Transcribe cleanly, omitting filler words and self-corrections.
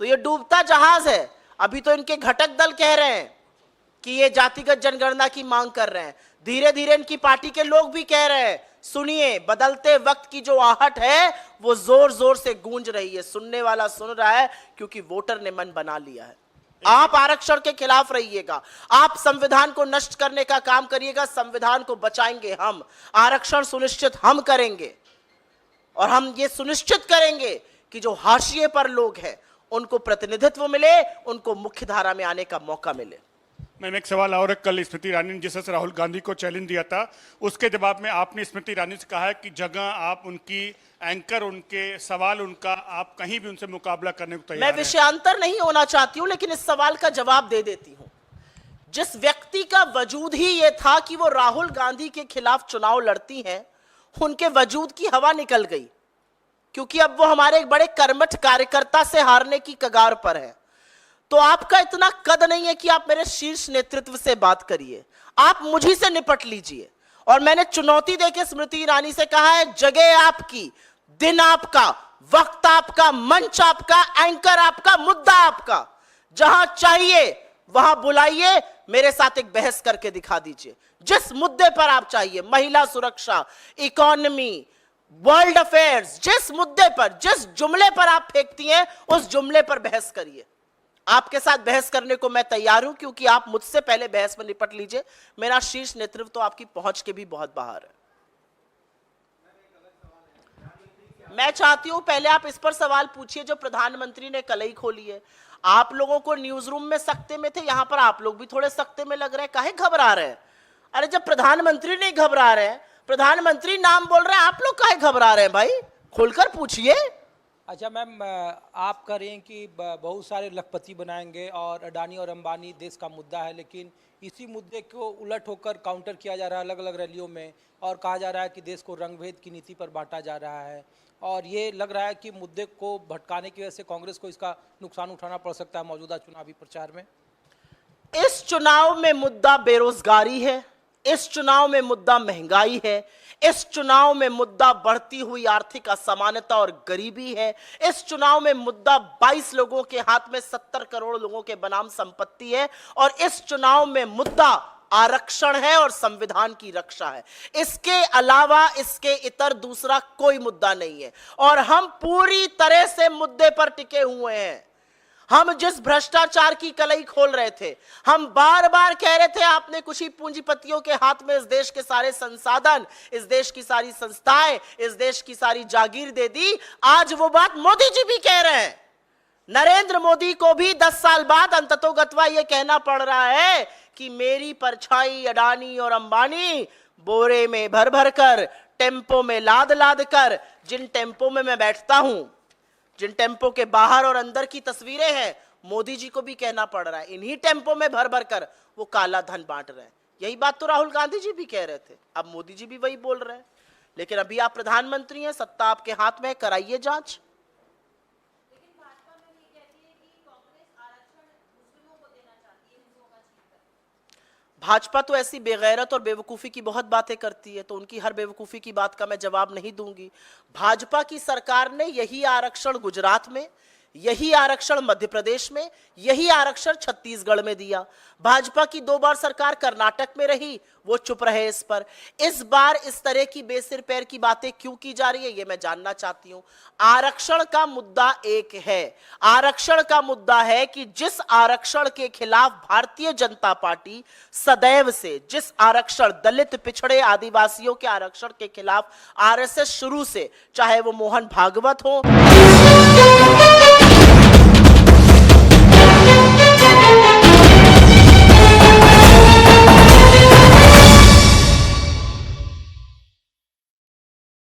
तो ये डूबता जहाज है। अभी तो इनके घटक दल कह रहे हैं कि ये जातिगत जनगणना की मांग कर रहे हैं, धीरे धीरे इनकी पार्टी के लोग भी कह रहे हैं। सुनिए, बदलते वक्त की जो आहट है वो जोर जोर से गूंज रही है। सुनने वाला सुन रहा है क्योंकि वोटर ने मन बना लिया है। आप आरक्षण के खिलाफ रहिएगा, आप संविधान को नष्ट करने का काम करिएगा, संविधान को बचाएंगे हम। आरक्षण सुनिश्चित हम करेंगे और हम ये सुनिश्चित करेंगे कि जो हाशिए पर लोग हैं उनको प्रतिनिधित्व मिले, उनको मुख्य धारा में आने का मौका मिले। मैम, एक सवाल और है। कल स्मृति ईरानी ने जिस तरह से राहुल गांधी को चैलेंज दिया था, उसके जवाब में आपने स्मृति ईरानी से कहा है कि जगह आप उनकी एंकर, उनके सवाल उनका, आप कहीं भी उनसे मुकाबला करने को तैयार हैं। मैं विषयांतर नहीं होना चाहती हूं, लेकिन इस सवाल का जवाब दे देती हूं। जिस व्यक्ति का वजूद ही यह था कि वो राहुल गांधी के खिलाफ चुनाव लड़ती हैं, उनके वजूद की हवा निकल गई, क्योंकि अब वो हमारे एक बड़े कर्मठ कार्यकर्ता से हारने की कगार पर है। तो आपका इतना कद नहीं है कि आप मेरे शीर्ष नेतृत्व से बात करिए, आप मुझी से निपट लीजिए। और मैंने चुनौती देके स्मृति ईरानी से कहा है, जगह आपकी, दिन आपका, वक्त आपका, मंच आपका, एंकर आपका, मुद्दा आपका, जहां चाहिए वहां बुलाइए, मेरे साथ एक बहस करके दिखा दीजिए। जिस मुद्दे पर आप चाहिए, महिला सुरक्षा, इकोनॉमी, वर्ल्ड अफेयर्स, जिस मुद्दे पर, जिस जुमले पर आप फेंकती हैं, उस जुमले पर बहस करिए। आपके साथ बहस करने को मैं तैयार हूं, क्योंकि आप मुझसे पहले बहस में निपट लीजिए। मेरा शीर्ष नेतृत्व तो आपकी पहुंच के भी बहुत बाहर है। मैं चाहती हूं पहले आप इस पर सवाल पूछिए जो प्रधानमंत्री ने कलई खोली है। आप लोगों को न्यूज रूम में सकते में थे, यहां पर आप लोग भी थोड़े सकते में लग रहे हैं। काहे घबरा रहे हैं? अरे जब प्रधानमंत्री नहीं घबरा रहे हैं, प्रधानमंत्री नाम बोल रहे हैं, आप लोग काहे घबरा रहे हैं? भाई खोलकर पूछिए। अच्छा मैम, आप कह रहे हैं कि बहुत सारे लखपति बनाएंगे और अडानी और अंबानी देश का मुद्दा है, लेकिन इसी मुद्दे को उलट होकर काउंटर किया जा रहा है अलग अलग रैलियों में, और कहा जा रहा है कि देश को रंगभेद की नीति पर बांटा जा रहा है, और ये लग रहा है कि मुद्दे को भटकाने की वजह से कांग्रेस को इसका नुकसान उठाना पड़ सकता है मौजूदा चुनावी प्रचार में। इस चुनाव में मुद्दा बेरोजगारी है, इस चुनाव में मुद्दा महंगाई है, इस चुनाव में मुद्दा बढ़ती हुई आर्थिक असमानता और गरीबी है, इस चुनाव में मुद्दा 22 लोगों के हाथ में 70 करोड़ लोगों के बनाम संपत्ति है, और इस चुनाव में मुद्दा आरक्षण है और संविधान की रक्षा है। इसके अलावा, इसके इतर दूसरा कोई मुद्दा नहीं है, और हम पूरी तरह से मुद्दे पर टिके हुए हैं। हम जिस भ्रष्टाचार की कलई खोल रहे थे, हम बार बार कह रहे थे आपने कुछ ही पूंजीपतियों के हाथ में इस देश के सारे संसाधन, इस देश की सारी संस्थाएं, इस देश की सारी जागीर दे दी। आज वो बात मोदी जी भी कह रहे हैं। नरेंद्र मोदी को भी 10 साल बाद अंततोगत्वा ये कहना पड़ रहा है कि मेरी परछाई अडानी और अंबानी बोरे में भर भर कर, टेम्पो में लाद लाद कर, जिन टेम्पो में मैं बैठता हूं, जिन टेम्पो के बाहर और अंदर की तस्वीरें हैं, मोदी जी को भी कहना पड़ रहा है इन्हीं टेम्पो में भर भर कर वो काला धन बांट रहे हैं। यही बात तो राहुल गांधी जी भी कह रहे थे, अब मोदी जी भी वही बोल रहे हैं। लेकिन अभी आप प्रधानमंत्री हैं, सत्ता आपके हाथ में है, कराइए जांच। भाजपा तो ऐसी बेगैरत और बेवकूफ़ी की बहुत बातें करती है, तो उनकी हर बेवकूफ़ी की बात का मैं जवाब नहीं दूंगी। भाजपा की सरकार ने यही आरक्षण गुजरात में, यही आरक्षण मध्य प्रदेश में, यही आरक्षण छत्तीसगढ़ में दिया। भाजपा की 2 बार सरकार कर्नाटक में रही, वो चुप रहे इस पर। इस बार इस तरह की बेसिर पैर की बातें क्यों की जा रही है, ये मैं जानना चाहती हूं। आरक्षण का मुद्दा एक है, आरक्षण का मुद्दा है कि जिस आरक्षण के खिलाफ भारतीय जनता पार्टी सदैव से, जिस आरक्षण दलित, पिछड़े, आदिवासियों के आरक्षण के खिलाफ आरएसएस शुरू से, चाहे वो मोहन भागवत हो